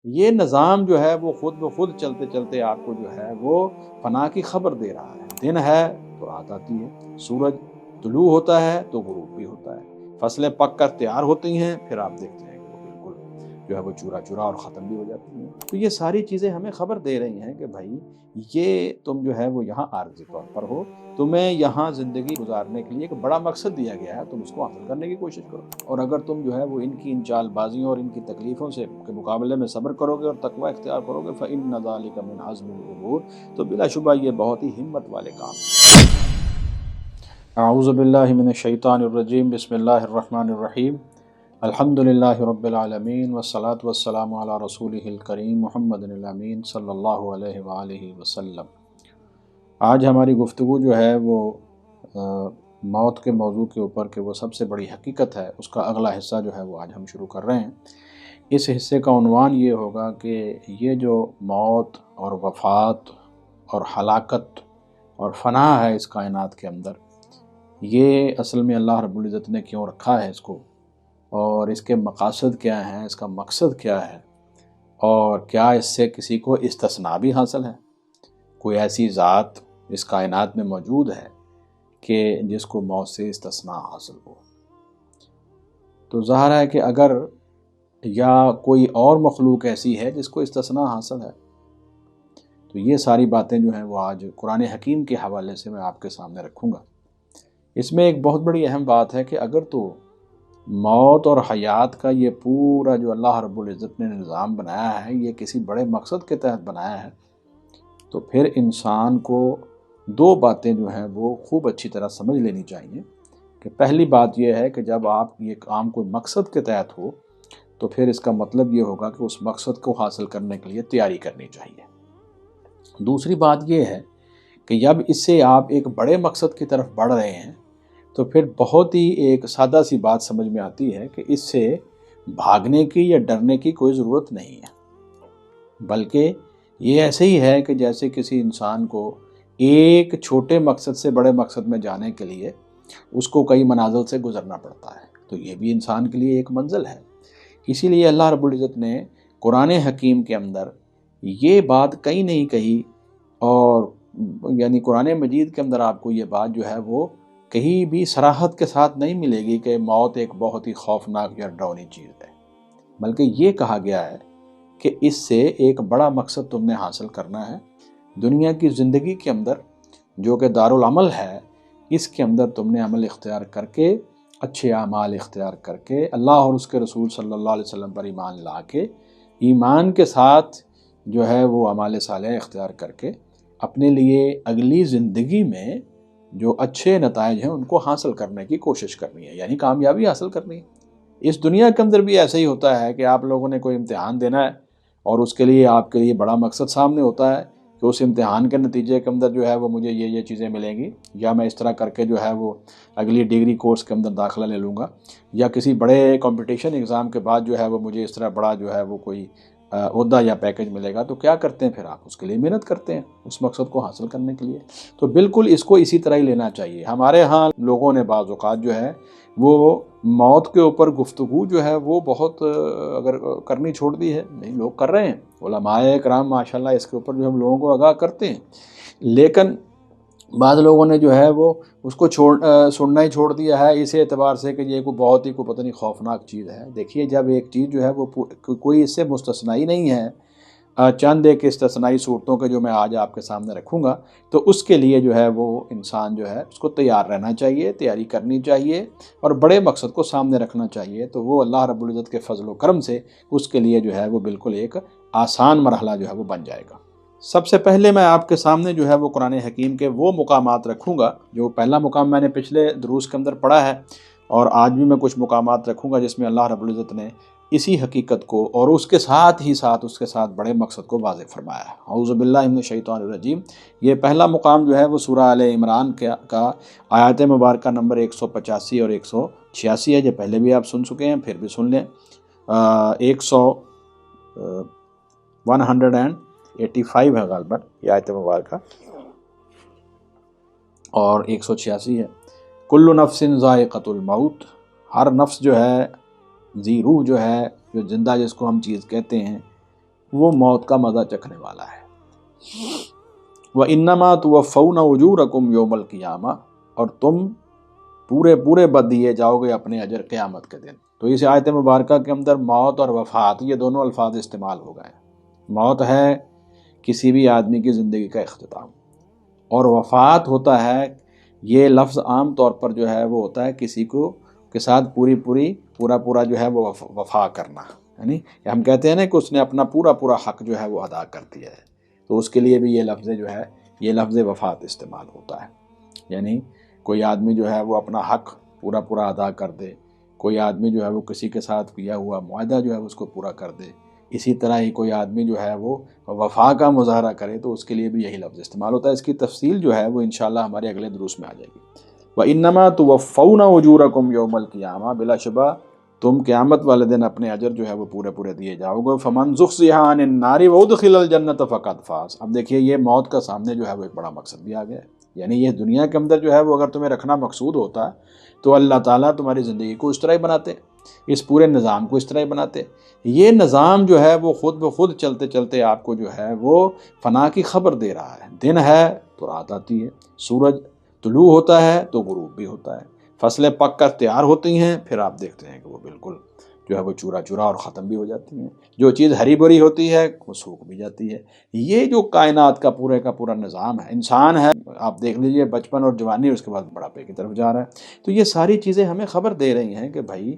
یہ نظام جو ہے وہ خود بخود چلتے چلتے آپ کو جو ہے وہ فنا کی خبر دے رہا ہے۔ دن ہے تو رات آتی ہے، سورج طلوع ہوتا ہے تو غروب بھی ہوتا ہے، فصلیں پک کر تیار ہوتی ہیں، پھر آپ دیکھتے ہیں کہ وہ بالکل جو ہے وہ چورا چورا اور ختم بھی ہو جاتی ہیں۔ تو یہ ساری چیزیں ہمیں خبر دے رہی ہیں کہ بھائی یہ تم جو ہے وہ یہاں عارضی طور پر ہو، تمہیں یہاں زندگی گزارنے کے لیے ایک بڑا مقصد دیا گیا ہے، تم اس کو حاصل کرنے کی کوشش کرو، اور اگر تم جو ہے وہ ان چال بازیوں اور ان کی تکلیفوں سے کے مقابلے میں صبر کرو گے اور تقوی اختیار کرو گے فإن ذلک من عزم الامور، تو بلا شبہ یہ بہت ہی ہمت والے کام ہیں۔ اعوذ باللہ من الشیطان الرجیم، بسم اللہ الرحمن الرحیم، الحمد للہ رب العالمین والصلاة والسلام علی رسولہ الکریم محمد الامین صلی اللہ علیہ وآلہ وسلم۔ آج ہماری گفتگو جو ہے وہ موت کے موضوع کے اوپر کہ وہ سب سے بڑی حقیقت ہے، اس کا اگلا حصہ جو ہے وہ آج ہم شروع کر رہے ہیں۔ اس حصے کا عنوان یہ ہوگا کہ یہ جو موت اور وفات اور ہلاکت اور فنا ہے اس کائنات کے اندر، یہ اصل میں اللہ رب العزت نے کیوں رکھا ہے اس کو، اور اس کے مقاصد کیا ہیں، اس کا مقصد کیا ہے، اور کیا اس سے کسی کو استثناء بھی حاصل ہے؟ کوئی ایسی ذات اس کائنات میں موجود ہے کہ جس کو موت سے استثناء حاصل ہو؟ تو ظاہر ہے کہ اگر یا کوئی اور مخلوق ایسی ہے جس کو استثناء حاصل ہے، تو یہ ساری باتیں جو ہیں وہ آج قرآن حکیم کے حوالے سے میں آپ کے سامنے رکھوں گا۔ اس میں ایک بہت بڑی اہم بات ہے کہ اگر تو موت اور حیات کا یہ پورا جو اللہ رب العزت نے نظام بنایا ہے یہ کسی بڑے مقصد کے تحت بنایا ہے، تو پھر انسان کو دو باتیں جو ہیں وہ خوب اچھی طرح سمجھ لینی چاہیے۔ کہ پہلی بات یہ ہے کہ جب آپ یہ کام کوئی مقصد کے تحت ہو تو پھر اس کا مطلب یہ ہوگا کہ اس مقصد کو حاصل کرنے کے لیے تیاری کرنی چاہیے۔ دوسری بات یہ ہے کہ جب اس سے آپ ایک بڑے مقصد کی طرف بڑھ رہے ہیں تو پھر بہت ہی ایک سادہ سی بات سمجھ میں آتی ہے کہ اس سے بھاگنے کی یا ڈرنے کی کوئی ضرورت نہیں ہے، بلکہ یہ ایسے ہی ہے کہ جیسے کسی انسان کو ایک چھوٹے مقصد سے بڑے مقصد میں جانے کے لیے اس کو کئی منازل سے گزرنا پڑتا ہے، تو یہ بھی انسان کے لیے ایک منزل ہے۔ اسی لیے اللہ رب العزت نے قرآن حکیم کے اندر یہ بات کہیں نہیں کہی، اور یعنی قرآن مجید کے اندر آپ کو یہ بات جو ہے وہ کہیں بھی صراحت کے ساتھ نہیں ملے گی کہ موت ایک بہت ہی خوفناک یا ڈراؤنی چیز ہے، بلکہ یہ کہا گیا ہے کہ اس سے ایک بڑا مقصد تم نے حاصل کرنا ہے۔ دنیا کی زندگی کے اندر جو کہ دارالعمل ہے، اس کے اندر تم نے عمل اختیار کر کے، اچھے اعمال اختیار کر کے، اللہ اور اس کے رسول صلی اللہ علیہ وسلم پر ایمان لا کے، ایمان کے ساتھ جو ہے وہ اعمال صالح اختیار کر کے اپنے لیے اگلی زندگی میں جو اچھے نتائج ہیں ان کو حاصل کرنے کی کوشش کرنی ہے، یعنی کامیابی حاصل کرنی ہے۔ اس دنیا کے اندر بھی ایسا ہی ہوتا ہے کہ آپ لوگوں نے کوئی امتحان دینا ہے اور اس کے لیے آپ کے لیے بڑا مقصد سامنے ہوتا ہے کہ اس امتحان کے نتیجے کے اندر جو ہے وہ مجھے یہ چیزیں ملیں گی، یا میں اس طرح کر کے جو ہے وہ اگلی ڈگری کورس کے اندر داخلہ لے لوں گا، یا کسی بڑے کمپٹیشن ایگزام کے بعد جو ہے وہ مجھے اس طرح بڑا جو ہے وہ کوئی عہدہ یا پیکج ملے گا۔ تو کیا کرتے ہیں پھر آپ اس کے لیے محنت کرتے ہیں اس مقصد کو حاصل کرنے کے لیے۔ تو بالکل اس کو اسی طرح ہی لینا چاہیے۔ ہمارے ہاں لوگوں نے بعض اوقات جو ہے وہ موت کے اوپر گفتگو جو ہے وہ بہت اگر کرنی چھوڑ دی ہے، نہیں لوگ کر رہے ہیں، علماء کرام ماشاءاللہ اس کے اوپر جو ہم لوگوں کو آگاہ کرتے ہیں، لیکن بعض لوگوں نے جو ہے وہ اس کو سننا ہی چھوڑ دیا ہے اس اعتبار سے کہ یہ کوئی بہت ہی کوئی پتہ نہیں خوفناک چیز ہے۔ دیکھیے جب ایک چیز جو ہے وہ کوئی اس سے مستثنی نہیں ہے، چند ایک استثنائی صورتوں کے جو میں آج آپ کے سامنے رکھوں گا، تو اس کے لیے جو ہے وہ انسان جو ہے اس کو تیار رہنا چاہیے، تیاری کرنی چاہیے، اور بڑے مقصد کو سامنے رکھنا چاہیے، تو وہ اللہ رب العزت کے فضل و کرم سے اس کے لیے جو ہے وہ بالکل ایک آسان مرحلہ جو ہے وہ بن جائے گا۔ سب سے پہلے میں آپ کے سامنے جو ہے وہ قرآن حکیم کے وہ مقامات رکھوں گا، جو پہلا مقام میں نے پچھلے دروس کے اندر پڑھا ہے، اور آج بھی میں کچھ مقامات رکھوں گا جس میں اللہ رب العزت نے اسی حقیقت کو اور اس کے ساتھ بڑے مقصد کو واضح فرمایا ہے۔ اعوذ باللہ من الشیطان الرجیم۔ یہ پہلا مقام جو ہے وہ سورہ آل عمران کا آیات مبارکہ نمبر 185 اور 186 ہے، جو پہلے بھی آپ سن چکے ہیں، پھر بھی سن لیں۔ 185 ہے غالباً یہ آیت مبارکہ، اور 186 ہے۔ کل نفس ذائقۃ الموت، ہر نفس جو ہے، ذی روح جو ہے، جو زندہ جس کو ہم چیز کہتے ہیں، وہ موت کا مزہ چکھنے والا ہے۔ وَإِنَّمَا تُوَفَّوْنَ أُجُورَكُمْ يَوْمَ الْقِيَامَةِ، اور تم پورے دیے جاؤ گے اپنے اجر قیامت کے دن۔ تو اس آیت مبارکہ کے اندر موت اور وفات یہ دونوں الفاظ استعمال ہو گئے ہیں۔ موت ہے کسی بھی آدمی کی زندگی کا اختتام، اور وفات ہوتا ہے، یہ لفظ عام طور پر جو ہے وہ ہوتا ہے کسی کو کے ساتھ پورا جو ہے وہ وفا کرنا، یعنی ہم کہتے ہیں نا کہ اس نے اپنا پورا حق جو ہے وہ ادا کر دیا ہے، تو اس کے لیے بھی یہ لفظ وفات استعمال ہوتا ہے۔ یعنی کوئی آدمی جو ہے وہ اپنا حق پورا ادا کر دے، کوئی آدمی جو ہے وہ کسی کے ساتھ کیا ہوا معاہدہ جو ہے اس کو پورا کر دے، اسی طرح ہی کوئی آدمی جو ہے وہ وفا کا مظاہرہ کرے تو اس کے لیے بھی یہی لفظ استعمال ہوتا ہے۔ اس کی تفصیل جو ہے وہ انشاءاللہ ہمارے اگلے دروس میں آ جائے گی۔ وَإِنَّمَا تُوَفَّوْنَ أُجُورَكُمْ يَوْمَ الْقِيَامَةِ، بلا شبہ تم قیامت والے دن اپنے اجر جو ہے وہ پورے دیے جاؤ گے۔ فَمَنْ زُحْزِحَ عَنِ النَّارِ وَأُدْخِلَ الْجَنَّةَ فَقَدْ فَازَ۔ اب دیکھیے یہ موت کا سامنے جو ہے وہ ایک بڑا مقصد بھی آ گیا ہے، یعنی یہ دنیا کے اندر جو ہے وہ اگر تمہیں رکھنا مقصود ہوتا تو اللہ تعالیٰ تمہاری زندگی کو اس طرح ہی بناتے، اس پورے نظام کو اس طرح ہی بناتے۔ یہ نظام جو ہے وہ خود بخود چلتے آپ کو جو ہے وہ فنا کی خبر دے رہا ہے۔ دن ہے تو رات آتی ہے، سورج طلوع ہوتا ہے تو غروب بھی ہوتا ہے، فصلیں پک کر تیار ہوتی ہیں، پھر آپ دیکھتے ہیں کہ وہ بالکل جو ہے وہ چورا اور ختم بھی ہو جاتی ہیں۔ جو چیز ہری بھری ہوتی ہے وہ سوکھ بھی جاتی ہے۔ یہ جو کائنات کا پورا نظام ہے، انسان ہے، آپ دیکھ لیجئے بچپن اور جوانی، اس کے بعد بڑھاپے کی طرف جا رہا ہے۔ تو یہ ساری چیزیں ہمیں خبر دے رہی ہیں کہ بھائی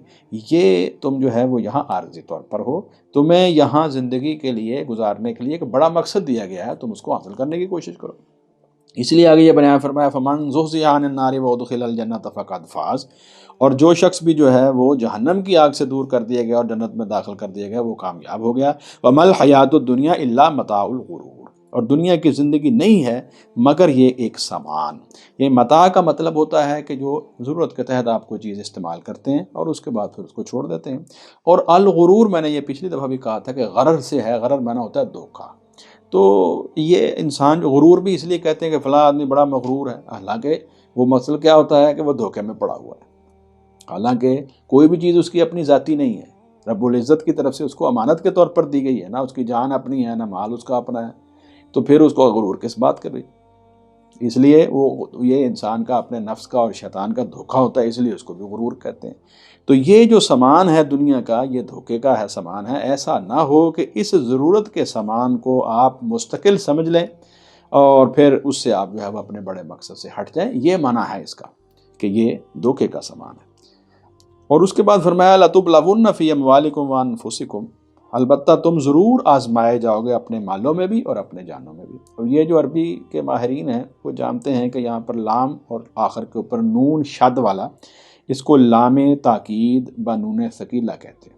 یہ تم جو ہے وہ یہاں عارضی طور پر ہو، تمہیں یہاں زندگی کے لیے گزارنے کے لیے ایک بڑا مقصد دیا گیا ہے، تم اس کو حاصل کرنے کی کوشش کرو۔ اس لیے آگے یہ بیان فرمایا فَمَنْ زُحْزِحَ عَنِ النَّارِ وَأُدْخِلَ الْجَنَّةَ فَقَدْ فَازَ، اور جو شخص بھی جو ہے وہ جہنم کی آگ سے دور کر دیا گیا اور جنت میں داخل کر دیا گیا وہ کامیاب ہو گیا۔ وَمَا الْحَيَاةُ الدُّنْيَا إِلَّا مَتَاعُ الْغُرُورِ، اور دنیا کی زندگی نہیں ہے مگر یہ ایک سامان۔ یہ متاع کا مطلب ہوتا ہے کہ جو ضرورت کے تحت آپ کو چیز استعمال کرتے ہیں اور اس کے بعد پھر اس کو چھوڑ دیتے ہیں۔ اور الغرور میں نے یہ پچھلی دفعہ بھی کہا تھا کہ غرر سے ہے، غرر معنی ہوتا ہے دھوکہ۔ تو یہ انسان جو غرور بھی اس لیے کہتے ہیں کہ فلاں آدمی بڑا مغرور ہے، حالانکہ وہ مسئلہ کیا ہوتا ہے کہ وہ دھوکے میں پڑا ہوا ہے، حالانکہ کوئی بھی چیز اس کی اپنی ذاتی نہیں ہے، رب العزت کی طرف سے اس کو امانت کے طور پر دی گئی ہے، نہ اس کی جان اپنی ہے نہ مال اس کا اپنا ہے، تو پھر اس کو غرور کس بات کر رہی؟ اس لیے یہ انسان کا اپنے نفس کا اور شیطان کا دھوکہ ہوتا ہے، اس لیے اس کو بھی غرور کہتے ہیں۔ تو یہ جو سامان ہے دنیا کا، یہ دھوکے کا ہے سامان ہے۔ ایسا نہ ہو کہ اس ضرورت کے سامان کو آپ مستقل سمجھ لیں اور پھر اس سے آپ جو ہے وہ اپنے بڑے مقصد سے ہٹ جائیں۔ یہ معنی ہے اس کا کہ یہ دھوکے کا سامان ہے۔ اور اس کے بعد فرمایا لَتُبْلَوُنَّ فِي أَمْوَالِكُمْ وَأَنفُسِكُمْ، البتہ تم ضرور آزمائے جاؤ گے اپنے مالوں میں بھی اور اپنے جانوں میں بھی۔ اور یہ جو عربی کے ماہرین ہیں وہ جانتے ہیں کہ یہاں پر لام اور آخر کے اوپر نون شد والا، اس کو لام تاکید بنون ثقیلہ کہتے ہیں۔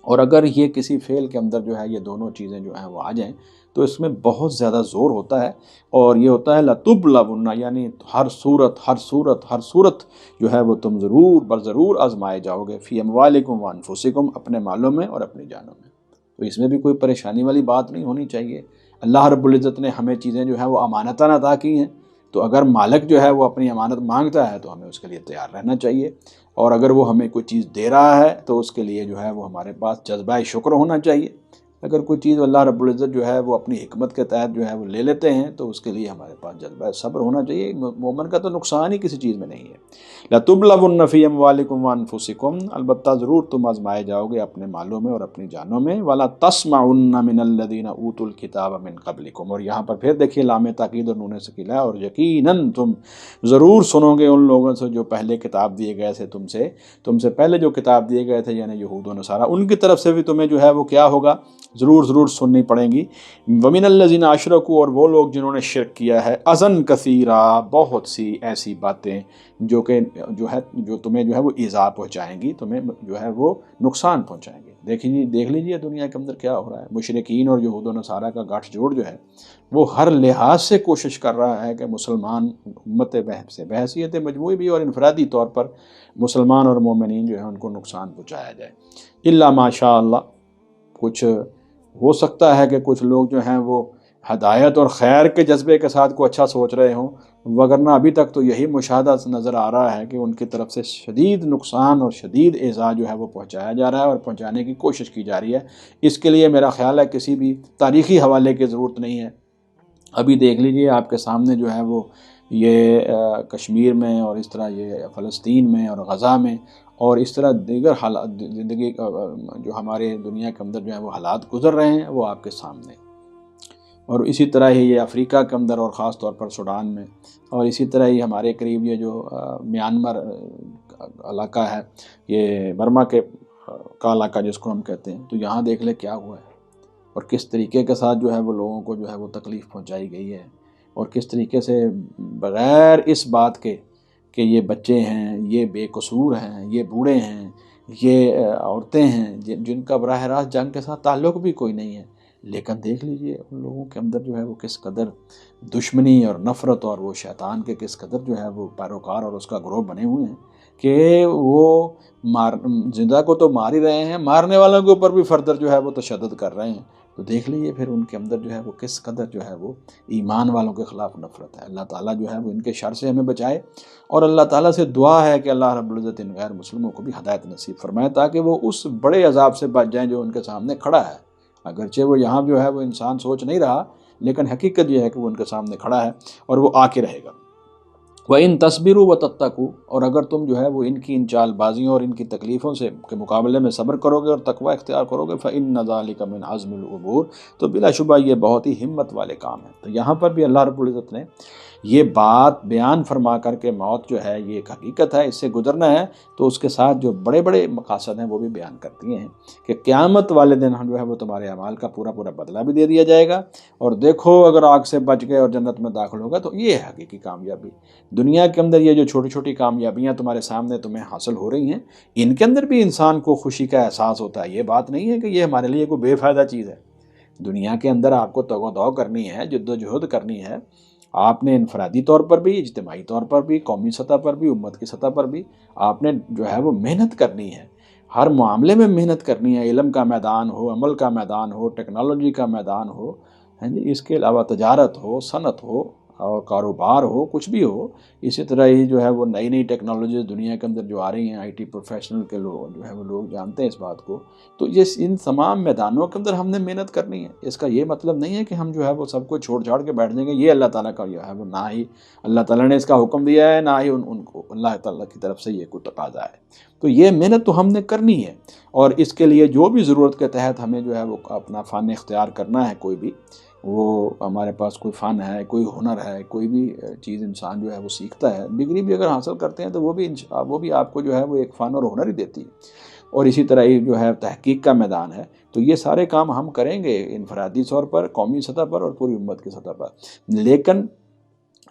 اور اگر یہ کسی فعل کے اندر جو ہے یہ دونوں چیزیں جو ہیں وہ آ جائیں تو اس میں بہت زیادہ زور ہوتا ہے، اور یہ ہوتا ہے لَتُبْلَوُنَّ، یعنی ہر صورت جو ہے وہ تم ضرور آزمائے جاؤ گے، فی اموالکم وانفسکم، اپنے مالوں میں اور اپنی جانوں میں۔ تو اس میں بھی کوئی پریشانی والی بات نہیں ہونی چاہیے۔ اللہ رب العزت نے ہمیں چیزیں جو ہیں وہ امانتاً عطا کی ہیں، تو اگر مالک جو ہے وہ اپنی امانت مانگتا ہے تو ہمیں اس کے لیے تیار رہنا چاہیے، اور اگر وہ ہمیں کوئی چیز دے رہا ہے تو اس کے لیے جو ہے وہ ہمارے پاس جذبہ شکر ہونا چاہیے۔ اگر کوئی چیز اللہ رب العزت جو ہے وہ اپنی حکمت کے تحت جو ہے وہ لے لیتے ہیں تو اس کے لیے ہمارے پاس جذبہ صبر ہونا چاہیے۔ مومن کا تو نقصان ہی کسی چیز میں نہیں ہے۔ لَتُبْلَوُنَّ فِي أَمْوَالِكُمْ وَأَنفُسِكُمْ، البتہ ضرور تم آزمائے جاؤ گے اپنے مالوں میں اور اپنی جانوں میں۔ وَلَا تَسْمَعُنَّ مِنَ الَّذِينَ أُوتُوا الْكِتَابَ مِنْ قَبْلِكُمْ، اور یہاں پر پھر دیکھیے لام تاکید اور نون ثقیلہ، اور یقیناً تم ضرور سنو گے ان لوگوں سے جو پہلے کتاب دیے گئے تھے تم سے پہلے جو کتاب دیے گئے تھے، یعنی یہود و نصارہ، ان کی طرف سے بھی تمہیں جو ہے وہ کیا ہوگا، ضرور سننی پڑیں گی۔ وَمِنَ الَّذِينَ أَشْرَكُوا، اور وہ لوگ جنہوں نے شرک کیا ہے، اذًا کثیرا، بہت سی ایسی باتیں جو تمہیں جو ہے وہ ایذا پہنچائیں گی، تمہیں جو ہے وہ نقصان پہنچائیں گی۔ دیکھ لیجیے دنیا کے اندر کیا ہو رہا ہے۔ مشرکین اور یہود و نصارہ کا گٹھ جوڑ جو ہے وہ ہر لحاظ سے کوشش کر رہا ہے کہ مسلمان امت سے بحیثیت مجموعی بھی اور انفرادی طور پر مسلمان اور مومنین جو ہیں ان کو نقصان پہنچایا جائے۔ الا ماشاء اللہ، کچھ ہو سکتا ہے کہ کچھ لوگ جو ہیں وہ ہدایت اور خیر کے جذبے کے ساتھ کوئی اچھا سوچ رہے ہوں، وگرنہ ابھی تک تو یہی مشاہدہ نظر آ رہا ہے کہ ان کی طرف سے شدید نقصان اور شدید ایذا جو ہے وہ پہنچایا جا رہا ہے اور پہنچانے کی کوشش کی جا رہی ہے۔ اس کے لیے میرا خیال ہے کسی بھی تاریخی حوالے کی ضرورت نہیں ہے۔ ابھی دیکھ لیجئے آپ کے سامنے جو ہے وہ یہ کشمیر میں اور اس طرح یہ فلسطین میں اور غزہ میں اور اس طرح دیگر حالات زندگی جو ہمارے دنیا کے اندر جو ہے وہ حالات گزر رہے ہیں وہ آپ کے سامنے، اور اسی طرح ہی یہ افریقہ کے اندر اور خاص طور پر سوڈان میں، اور اسی طرح ہی ہمارے قریب یہ جو میانمار علاقہ ہے، یہ برما کا علاقہ جس کو ہم کہتے ہیں، تو یہاں دیکھ لیں کیا ہوا ہے اور کس طریقے کے ساتھ جو ہے وہ لوگوں کو جو ہے وہ تکلیف پہنچائی گئی ہے، اور کس طریقے سے بغیر اس بات کے کہ یہ بچے ہیں، یہ بے قصور ہیں، یہ بوڑھے ہیں، یہ عورتیں ہیں جن کا براہ راست جنگ کے ساتھ تعلق بھی کوئی نہیں ہے، لیکن دیکھ لیجئے ان لوگوں کے اندر جو ہے وہ کس قدر دشمنی اور نفرت اور وہ شیطان کے کس قدر جو ہے وہ پیروکار اور اس کا گروہ بنے ہوئے ہیں کہ وہ زندہ کو تو مار ہی رہے ہیں، مارنے والوں کے اوپر بھی فردر جو ہے وہ تشدد کر رہے ہیں۔ تو دیکھ لیجئے پھر ان کے اندر جو ہے وہ کس قدر جو ہے وہ ایمان والوں کے خلاف نفرت ہے۔ اللہ تعالیٰ جو ہے وہ ان کے شر سے ہمیں بچائے، اور اللہ تعالیٰ سے دعا ہے کہ اللہ رب العزت ان غیر مسلموں کو بھی ہدایت نصیب فرمائے تاکہ وہ اس بڑے عذاب سے بچ جائیں جو ان کے سامنے کھڑا ہے۔ اگرچہ وہ یہاں جو ہے وہ انسان سوچ نہیں رہا، لیکن حقیقت یہ ہے کہ وہ ان کے سامنے کھڑا ہے اور وہ آ کے رہے گا۔ وَإِن تَصْبِرُوا وَتَتَّقُوا، اور اگر تم جو ہے وہ ان کی ان چال بازیوں اور ان کی تکلیفوں سے کے مقابلے میں صبر کرو گے اور تقوی اختیار کرو گے، فَإِنَّ ذَلِكَ مِنْ عَزْمِ الْأُمُورِ، تو بلا شبہ یہ بہت ہی ہمت والے کام ہیں۔ تو یہاں پر بھی اللہ رب العزت نے یہ بات بیان فرما کر کے موت جو ہے یہ ایک حقیقت ہے، اس سے گزرنا ہے، تو اس کے ساتھ جو بڑے بڑے مقاصد ہیں وہ بھی بیان کرتی ہیں کہ قیامت والے دن ہم جو ہے وہ تمہارے اعمال کا پورا پورا بدلہ بھی دے دیا جائے گا، اور دیکھو اگر آگ سے بچ گئے اور جنت میں داخل ہوگا تو یہ ہے حقیقی کامیابی۔ دنیا کے اندر یہ جو چھوٹی چھوٹی کامیابیاں تمہارے سامنے تمہیں حاصل ہو رہی ہیں، ان کے اندر بھی انسان کو خوشی کا احساس ہوتا ہے۔ یہ بات نہیں ہے کہ یہ ہمارے لیے کوئی بے فائدہ چیز ہے۔ دنیا کے اندر آپ کو تگ و دو کرنی ہے، جد و جہد کرنی ہے، آپ نے انفرادی طور پر بھی، اجتماعی طور پر بھی، قومی سطح پر بھی، امت کی سطح پر بھی آپ نے جو ہے وہ محنت کرنی ہے، ہر معاملے میں محنت کرنی ہے، علم کا میدان ہو، عمل کا میدان ہو، ٹیکنالوجی کا میدان ہو، ہاں جی، اس کے علاوہ تجارت ہو، صنعت ہو اور کاروبار ہو، کچھ بھی ہو۔ اسی طرح ہی جو ہے وہ نئی نئی ٹیکنالوجیز دنیا کے اندر جو آ رہی ہیں، آئی ٹی پروفیشنل کے لوگ جو ہے وہ لوگ جانتے ہیں اس بات کو، تو یہ ان تمام میدانوں کے اندر ہم نے محنت کرنی ہے۔ اس کا یہ مطلب نہیں ہے کہ ہم جو ہے وہ سب کو چھوڑ چھاڑ کے بیٹھ جائیں گے، یہ اللہ تعالیٰ کا جو ہے وہ نہ ہی اللہ تعالیٰ نے اس کا حکم دیا ہے، نہ ہی ان کو اللہ تعالیٰ کی طرف سے یہ کوئی تقاضا ہے۔ تو یہ محنت تو ہم نے کرنی ہے، اور اس کے لیے جو بھی ضرورت کے تحت ہمیں جو ہے وہ اپنا فن اختیار کرنا ہے، کوئی بھی وہ ہمارے پاس کوئی فن ہے، کوئی ہنر ہے، کوئی بھی چیز انسان جو ہے وہ سیکھتا ہے، ڈگری بھی اگر حاصل کرتے ہیں تو وہ بھی آپ کو جو ہے وہ ایک فن اور ہنر ہی دیتی ہے۔ اور اسی طرح ہی جو ہے تحقیق کا میدان ہے، تو یہ سارے کام ہم کریں گے انفرادی طور پر، قومی سطح پر اور پوری امت کی سطح پر، لیکن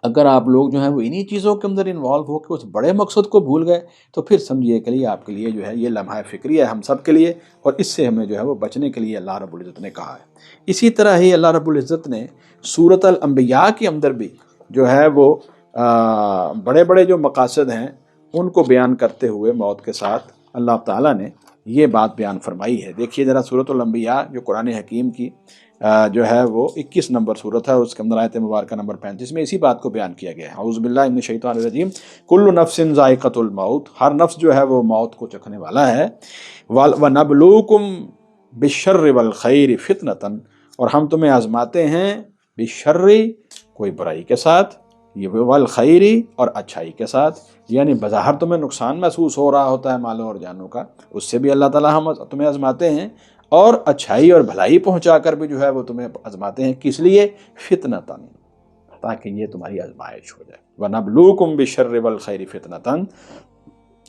اگر آپ لوگ جو ہیں وہ انہی چیزوں کے اندر انوالو ہو کے اس بڑے مقصد کو بھول گئے تو پھر سمجھیے کہ لیے آپ کے لیے جو ہے یہ لمحہ فکری ہے ہم سب کے لیے، اور اس سے ہمیں جو ہے وہ بچنے کے لیے اللہ رب العزت نے کہا ہے۔ اسی طرح ہی اللہ رب العزت نے سورۃ الانبیاء کے اندر بھی جو ہے وہ بڑے بڑے جو مقاصد ہیں ان کو بیان کرتے ہوئے موت کے ساتھ اللہ تعالیٰ نے یہ بات بیان فرمائی ہے۔ دیکھیے ذرا سورۃ الانبیاء جو قرآن حکیم کی جو ہے وہ 21 نمبر صورت ہے، اس کے اندر آیت مبارکہ نمبر 35 میں اسی بات کو بیان کیا گیا ہے۔ اعوذ باللہ من الشیطان الرجیم، کل نفس ذائقۃ الموت، ہر نفس جو ہے وہ موت کو چکھنے والا ہے، وَنَبْلُوكُمْ بِالشَّرِّ وَالْخَيْرِ فِتْنَةً، اور ہم تمہیں آزماتے ہیں بالشر، کوئی برائی کے ساتھ، یہ والخیر، اور اچھائی کے ساتھ، یعنی بظاہر تمہیں نقصان محسوس ہو رہا ہوتا ہے مالوں اور جانوں کا، اس سے بھی اللہ تعالیٰ ہم تمہیں آزماتے ہیں، اور اچھائی اور بھلائی پہنچا کر بھی جو ہے وہ تمہیں آزماتے ہیں، کس لیے؟ فتنتاً، تاکہ یہ تمہاری آزمائش ہو جائے۔ وَنَبْلُوكُمْ بِالشَّرِّ وَالْخَيْرِ فِتْنَةً،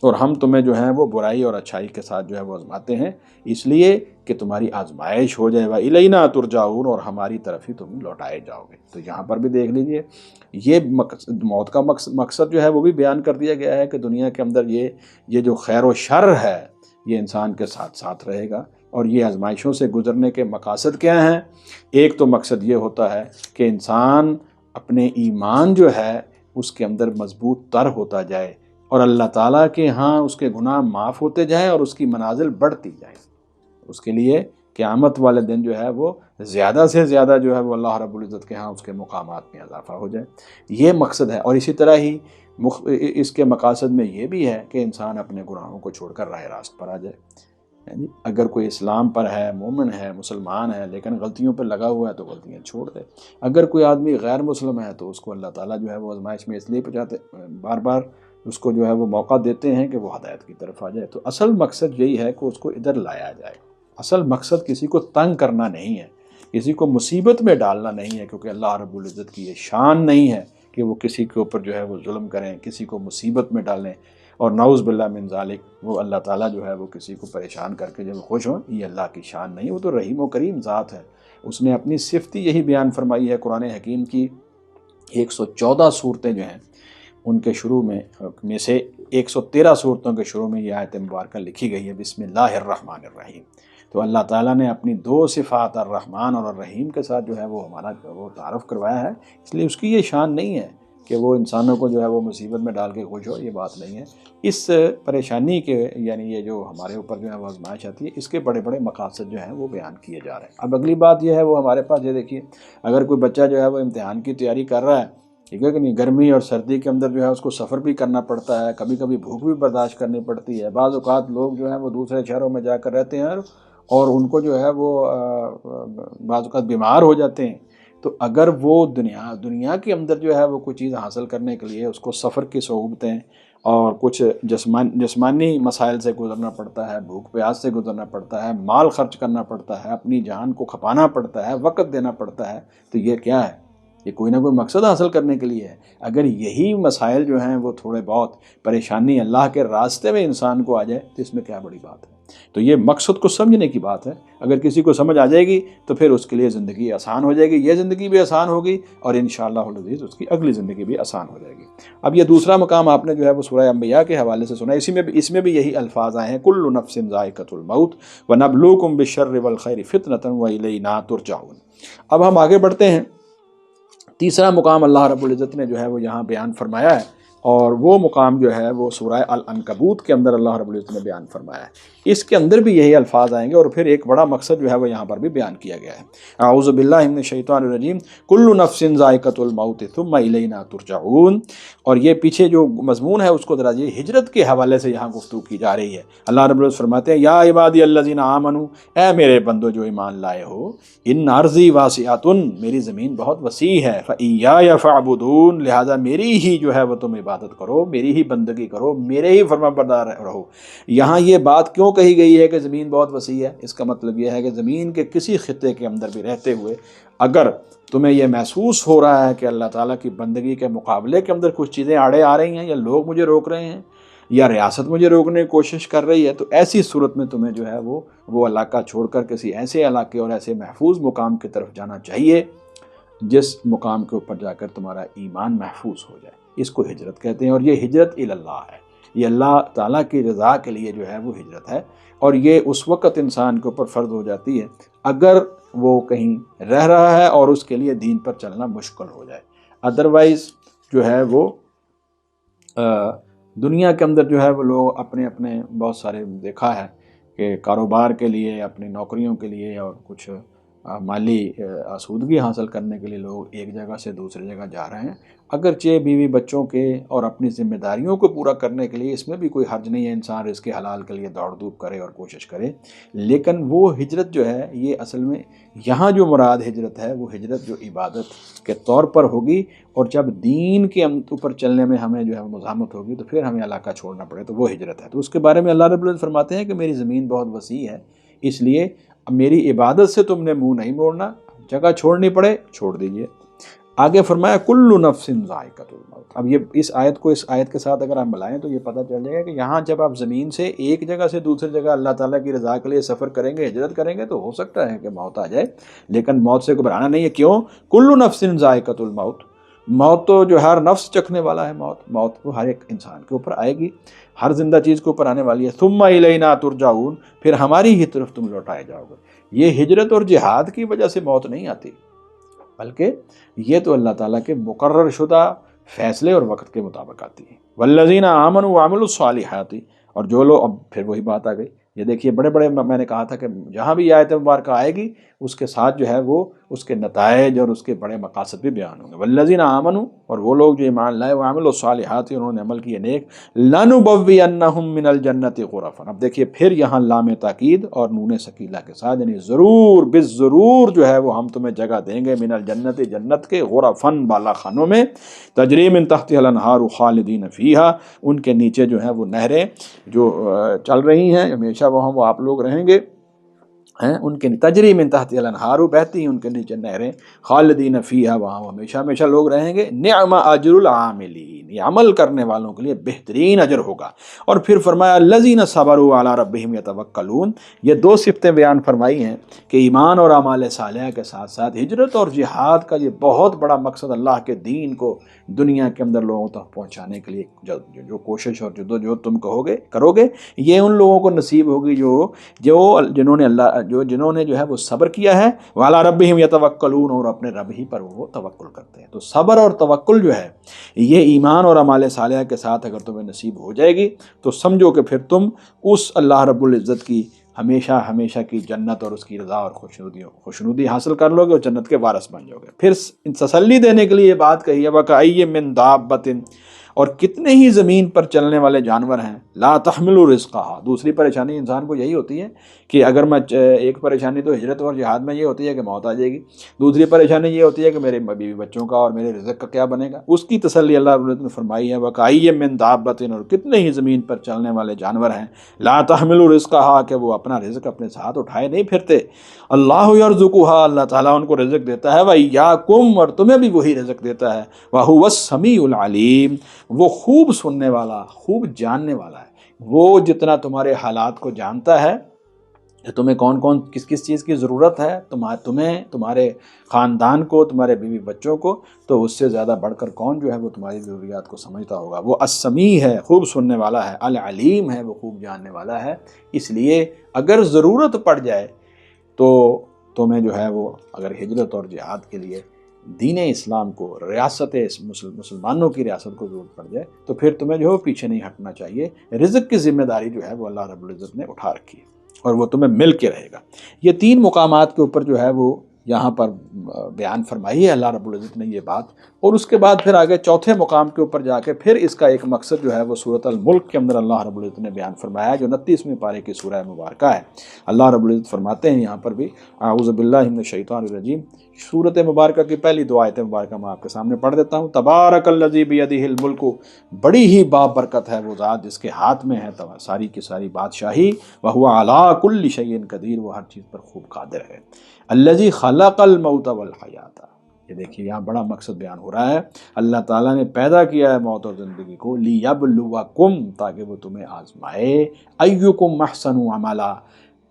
اور ہم تمہیں جو ہے وہ برائی اور اچھائی کے ساتھ جو ہے وہ آزماتے ہیں اس لیے کہ تمہاری آزمائش ہو جائے، وَإِلَيْنَا تُرْجَعُونَ، اور ہماری طرف ہی تم لوٹائے جاؤ گے۔ تو یہاں پر بھی دیکھ لیجئے یہ موت کا مقصد جو ہے وہ بھی بیان کر دیا گیا ہے کہ دنیا کے اندر یہ جو خیر و شر ہے یہ انسان کے ساتھ ساتھ رہے گا، اور یہ آزمائشوں سے گزرنے کے مقاصد کیا ہیں؟ ایک تو مقصد یہ ہوتا ہے کہ انسان اپنے ایمان جو ہے اس کے اندر مضبوط تر ہوتا جائے، اور اللہ تعالیٰ کے ہاں اس کے گناہ معاف ہوتے جائیں اور اس کی منازل بڑھتی جائیں۔ اس کے لیے قیامت والے دن جو ہے وہ زیادہ سے زیادہ جو ہے وہ اللہ رب العزت کے ہاں اس کے مقامات میں اضافہ ہو جائے، یہ مقصد ہے۔ اور اسی طرح ہی اس کے مقاصد میں یہ بھی ہے کہ انسان اپنے گناہوں کو چھوڑ کر راہ راست پر آ جائے۔ یعنی اگر کوئی اسلام پر ہے، مومن ہے، مسلمان ہے، لیکن غلطیوں پر لگا ہوا ہے تو غلطیاں چھوڑ دے۔ اگر کوئی آدمی غیر مسلم ہے تو اس کو اللہ تعالیٰ جو ہے وہ آزمائش میں اس لیے پہنچاتے، بار بار اس کو جو ہے وہ موقع دیتے ہیں کہ وہ ہدایت کی طرف آ جائے۔ تو اصل مقصد یہی ہے کہ اس کو ادھر لایا جائے۔ اصل مقصد کسی کو تنگ کرنا نہیں ہے، کسی کو مصیبت میں ڈالنا نہیں ہے، کیونکہ اللہ رب العزت کی یہ شان نہیں ہے کہ وہ کسی کے اوپر جو ہے وہ ظلم کریں، کسی کو مصیبت میں ڈالیں، اور نعوذ باللہ من ذالک، وہ اللہ تعالیٰ جو ہے وہ کسی کو پریشان کر کے جب خوش ہوں، یہ اللہ کی شان نہیں، وہ تو رحیم و کریم ذات ہے۔ اس نے اپنی صفت یہی بیان فرمائی ہے قرآن حکیم کی 114 صورتیں جو ہیں ان کے شروع میں سے 113 صورتوں کے شروع میں یہ آیت مبارکہ لکھی گئی ہے، بسم اللہ الرحمن الرحیم۔ تو اللہ تعالیٰ نے اپنی دو صفات الرحمن اور الرحیم کے ساتھ جو ہے وہ ہمارا وہ تعارف کروایا ہے، اس لیے اس کی یہ شان نہیں ہے کہ وہ انسانوں کو جو ہے وہ مصیبت میں ڈال کے خوش ہو، یہ بات نہیں ہے۔ اس پریشانی کے یعنی یہ جو ہمارے اوپر جو ہے وہ آزمائش آتی ہے، اس کے بڑے بڑے مقاصد جو ہیں وہ بیان کیے جا رہے ہیں۔ اب اگلی بات یہ ہے وہ ہمارے پاس یہ دیکھیے، اگر کوئی بچہ جو ہے وہ امتحان کی تیاری کر رہا ہے، ٹھیک ہے کہ نہیں، گرمی اور سردی کے اندر جو ہے اس کو سفر بھی کرنا پڑتا ہے، کبھی کبھی بھوک بھی برداشت کرنی پڑتی ہے، بعض اوقات لوگ جو ہیں وہ دوسرے شہروں میں جا کر رہتے ہیں اور ان کو جو ہے وہ بعض اوقات بیمار ہو جاتے ہیں۔ تو اگر وہ دنیا کے اندر جو ہے وہ کوئی چیز حاصل کرنے کے لیے اس کو سفر کی صعوبتیں اور کچھ جسمانی مسائل سے گزرنا پڑتا ہے، بھوک پیاس سے گزرنا پڑتا ہے، مال خرچ کرنا پڑتا ہے، اپنی جان کو کھپانا پڑتا ہے، وقت دینا پڑتا ہے، تو یہ کیا ہے؟ یہ کوئی نہ کوئی مقصد حاصل کرنے کے لیے ہے۔ اگر یہی مسائل جو ہیں وہ تھوڑے بہت پریشانی اللہ کے راستے میں انسان کو آ جائے تو اس میں کیا بڑی بات ہے؟ تو یہ مقصد کو سمجھنے کی بات ہے۔ اگر کسی کو سمجھ آ جائے گی تو پھر اس کے لیے زندگی آسان ہو جائے گی، یہ زندگی بھی آسان ہوگی اور انشاءاللہ العزیز اس کی اگلی زندگی بھی آسان ہو جائے گی۔ اب یہ دوسرا مقام آپ نے جو ہے وہ سورہ انبیاء کے حوالے سے سنا، اس میں بھی یہی الفاظ آئے ہیں، کل نفس ذائقۃ الموت ونبلوکم بالشر والخیر فتنۃ والینا ترجعون۔ اب ہم آگے بڑھتے ہیں، تیسرا مقام اللہ رب العزت نے جو ہے وہ یہاں بیان فرمایا ہے، اور وہ مقام جو ہے وہ سورہ العنکبوت کے اندر اللہ رب العزت نے بیان فرمایا ہے۔ اس کے اندر بھی یہی الفاظ آئیں گے، اور پھر ایک بڑا مقصد جو ہے وہ یہاں پر بھی بیان کیا گیا ہے۔ اعوذ باللہ من الشیطان الرجیم، کل نفس ذائقۃ الموت ثم الینا ترجعون۔ اور یہ پیچھے جو مضمون ہے اس کو ذرا یہ ہجرت کے حوالے سے یہاں گفتگو کی جا رہی ہے۔ اللہ رب العزت فرماتے ہیں، یا عبادی الذین آمنوا، اے میرے بندو جو ایمان لائے ہو، ان ارضی واسعۃ، میری زمین بہت وسیع ہے، فایای فاعبدون، لہذا میری ہی جو ہے وہ تم عبادت کرو، میری ہی بندگی کرو، میرے ہی فرما بردار رہو۔ یہاں یہ بات کیوں کہی گئی ہے کہ زمین بہت وسیع ہے؟ اس کا مطلب یہ ہے کہ زمین کے کسی خطے کے اندر بھی رہتے ہوئے اگر تمہیں یہ محسوس ہو رہا ہے کہ اللہ تعالیٰ کی بندگی کے مقابلے کے اندر کچھ چیزیں آڑے آ رہی ہیں، یا لوگ مجھے روک رہے ہیں، یا ریاست مجھے روکنے کی کوشش کر رہی ہے، تو ایسی صورت میں تمہیں جو ہے وہ علاقہ چھوڑ کر کسی ایسے علاقے اور ایسے محفوظ مقام کی طرف جانا چاہیے جس مقام کے اوپر جا کر تمہارا ایمان محفوظ ہو جائے۔ اس کو ہجرت کہتے ہیں، اور یہ ہجرت اللہ ہے، یہ اللہ تعالیٰ کی رضا کے لیے جو ہے وہ ہجرت ہے، اور یہ اس وقت انسان کے اوپر فرض ہو جاتی ہے اگر وہ کہیں رہ رہا ہے اور اس کے لیے دین پر چلنا مشکل ہو جائے۔ ادروائز جو ہے وہ دنیا کے اندر جو ہے وہ لوگ اپنے بہت سارے دیکھا ہے کہ کاروبار کے لیے، اپنی نوکریوں کے لیے اور کچھ مالی آسودگی حاصل کرنے کے لیے لوگ ایک جگہ سے دوسری جگہ جا رہے ہیں، اگرچہ بیوی بچوں کے اور اپنی ذمہ داریوں کو پورا کرنے کے لیے اس میں بھی کوئی حرج نہیں ہے، انسان رزق حلال کے لیے دوڑ دھوپ کرے اور کوشش کرے، لیکن وہ ہجرت جو ہے یہ اصل میں یہاں جو مراد ہجرت ہے وہ ہجرت جو عبادت کے طور پر ہوگی، اور جب دین کے اوپر چلنے میں ہمیں جو ہے مزاحمت ہوگی تو پھر ہمیں علاقہ چھوڑنا پڑے، تو وہ ہجرت ہے۔ تو اس کے بارے میں اللہ رب العزت فرماتے ہیں کہ میری زمین بہت وسیع ہے، اس لیے میری عبادت سے تم نے منہ نہیں موڑنا، جگہ چھوڑنی پڑے چھوڑ دیجئے۔ آگے فرمایا کل نفس ذائقۃ الموت۔ اب یہ اس آیت کے ساتھ اگر ہم ملائیں تو یہ پتہ چل جائے گا کہ یہاں جب آپ زمین سے ایک جگہ سے دوسری جگہ اللہ تعالیٰ کی رضا کے لیے سفر کریں گے، ہجرت کریں گے، تو ہو سکتا ہے کہ موت آ جائے، لیکن موت سے گھبرانا نہیں ہے۔ کیوں؟ کل نفس ذائقۃ الموت، موت تو جو ہر نفس چکھنے والا ہے، موت وہ ہر ایک انسان کے اوپر آئے گی، ہر زندہ چیز کے اوپر آنے والی ہے۔ ثم الینا ترجعون، پھر ہماری ہی طرف تم لوٹائے جاؤ گے۔ یہ ہجرت اور جہاد کی وجہ سے موت نہیں آتی، بلکہ یہ تو اللہ تعالیٰ کے مقرر شدہ فیصلے اور وقت کے مطابق آتی ہے۔ والذین آمنوا وعملوا الصالحات، اور جو لوگ، اب پھر وہی بات آ گئی، یہ دیکھیے بڑے بڑے، میں نے کہا تھا کہ جہاں بھی یہ آیت مبارکہ آئے گی اس کے ساتھ جو ہے وہ اس کے نتائج اور اس کے بڑے مقاصد بھی بیان ہوں گے۔ والذین آمنوا، اور وہ لوگ جو ایمان لائے، وعملوا الصالحات، انہوں نے عمل کیے نیک، لنبوئنہم من الجنت غرفا۔ اب دیکھیے پھر یہاں لام تاکید اور نون ثقیلہ کے ساتھ، یعنی ضرور بالضرور جو ہے وہ ہم تمہیں جگہ دیں گے، من الجنت، جنت کے، غرفن، بالا خانوں میں، تجری من تحتها الانہار خالدین فیہا، ان کے نیچے جو ہے وہ نہریں جو چل رہی ہیں ہمیشہ، وہ آپ لوگ رہیں گے، ہیں ان کے تجری من تحت الانہار، بہتی ہیں ان کے نیچے نہریں، خالدین فیہا، وہاں ہمیشہ ہمیشہ لوگ رہیں گے۔ نعم اجر العاملین، یہ عمل کرنے والوں کے لیے بہترین اجر ہوگا۔ اور پھر فرمایا الذین صبروا علی ربہم یتوکلون، یہ دو صفتیں بیان فرمائی ہیں کہ ایمان اور اعمال صالحہ کے ساتھ ساتھ ہجرت اور جہاد کا یہ بہت بڑا مقصد، اللہ کے دین کو دنیا کے اندر لوگوں تک پہنچانے کے لیے جو کوشش اور جدوجہد تم کرو گے، یہ ان لوگوں کو نصیب ہوگی جنہوں نے جو ہے وہ صبر کیا ہے، وعلی ربہم یتوکلون، اور اپنے رب ہی پر وہ توکل کرتے ہیں۔ تو صبر اور توکل جو ہے یہ ایمان اور اعمال صالحہ کے ساتھ اگر تمہیں نصیب ہو جائے گی تو سمجھو کہ پھر تم اس اللہ رب العزت کی ہمیشہ ہمیشہ کی جنت اور اس کی رضا اور خوشنودی حاصل کر لو گے اور جنت کے وارث بن جاؤ گے۔ پھر تسلی دینے کے لیے یہ بات کہی ہے وَكَأَيٍّ مِّن دَابَّةٍ، اور کتنے ہی زمین پر چلنے والے جانور ہیں، لا تحمل رزقها، دوسری پریشانی انسان کو یہی ہوتی ہے کہ اگر میں ایک پریشانی تو ہجرت اور جہاد میں یہ ہوتی ہے کہ موت آ جائے گی، دوسری پریشانی یہ ہوتی ہے کہ میرے بیوی بچوں کا اور میرے رزق کا کیا بنے گا، اس کی تسلی اللہ رب العزت نے فرمائی ہے وَكَأَيٍّ مِّن دَابَّةٍ، اور کتنے ہی زمین پر چلنے والے جانور ہیں، لا تحمل رزقها، کہ وہ اپنا رزق اپنے ساتھ اٹھائے نہیں پھرتے، اللہ یرزقها، اللہ تعالیٰ ان کو رزق دیتا ہے، وَإِيَّاكُمْ، اور تمہیں بھی وہی رزق دیتا ہے، وَهُوَ السَّمِيعُ الْعَلِيمُ، وہ خوب سننے والا، خوب جاننے والا ہے، وہ جتنا تمہارے حالات کو جانتا ہے کہ تمہیں کون کس کس چیز کی ضرورت ہے، تمہیں، تمہارے خاندان کو، تمہارے بیوی بچوں کو، تو اس سے زیادہ بڑھ کر کون جو ہے وہ تمہاری ضروریات کو سمجھتا ہوگا۔ وہ السمیع ہے، خوب سننے والا ہے، العلیم ہے، وہ خوب جاننے والا ہے۔ اس لیے اگر ضرورت پڑ جائے تو تمہیں جو ہے وہ اگر ہجرت اور جہاد کے لیے دین اسلام کو، ریاست مسلمانوں کی ریاست کو ضرورت پڑ جائے تو پھر تمہیں جو ہے پیچھے نہیں ہٹنا چاہیے۔ رزق کی ذمہ داری جو ہے وہ اللہ رب العزت نے اٹھا رکھی ہے اور وہ تمہیں مل کے رہے گا۔ یہ تین مقامات کے اوپر جو ہے وہ یہاں پر بیان فرمائی ہے اللہ رب العزت نے یہ بات، اور اس کے بعد پھر آگے چوتھے مقام کے اوپر جا کے پھر اس کا ایک مقصد جو ہے وہ سورۃ الملک کے اندر اللہ رب العزت نے بیان فرمایا، جو 29ویں پارے کی سورہ مبارکہ ہے۔ اللہ رب العزت فرماتے ہیں یہاں پر بھی، اعوذ باللہ من الشیطان الرجیم، سورۃ مبارکہ کی پہلی دو آیتیں مبارکہ میں آپ کے سامنے پڑھ دیتا ہوں۔ تبارک الذی بیدہ الملک، بڑی ہی بابرکت ہے وہ ذات جس کے ہاتھ میں ہے ساری کی ساری بادشاہی، وہو علی کل شیء قدیر، وہ ہر چیز پر خوب قادر ہے۔ الذی خلق الموت والحیات، یہ دیکھیے یہاں بڑا مقصد بیان ہو رہا ہے، اللہ تعالیٰ نے پیدا کیا ہے موت اور زندگی کو، لیبلوکم، تاکہ وہ تمہیں آزمائے، ایکم احسن عملا،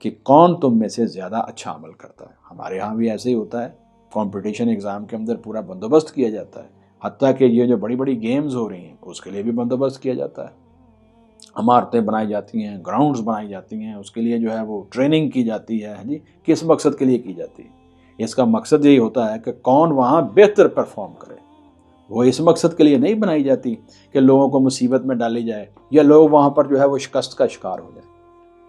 کہ کون تم میں سے زیادہ اچھا عمل کرتا ہے۔ ہمارے ہاں بھی ایسے ہی ہوتا ہے، کمپٹیشن ایگزام کے اندر پورا بندوبست کیا جاتا ہے، حتیٰ کہ یہ جو بڑی بڑی گیمز ہو رہی ہیں اس کے لیے بھی بندوبست کیا جاتا ہے، عمارتیں بنائی جاتی ہیں، گراؤنڈز بنائی جاتی ہیں، اس کے لیے جو ہے وہ ٹریننگ کی جاتی ہے جی، کس مقصد کے لیے کی جاتی ہے؟ اس کا مقصد یہی ہوتا ہے کہ کون وہاں بہتر پرفارم کرے۔ وہ اس مقصد کے لیے نہیں بنائی جاتی کہ لوگوں کو مصیبت میں ڈالی جائے یا لوگ وہاں پر جو ہے وہ شکست کا شکار ہو جائے۔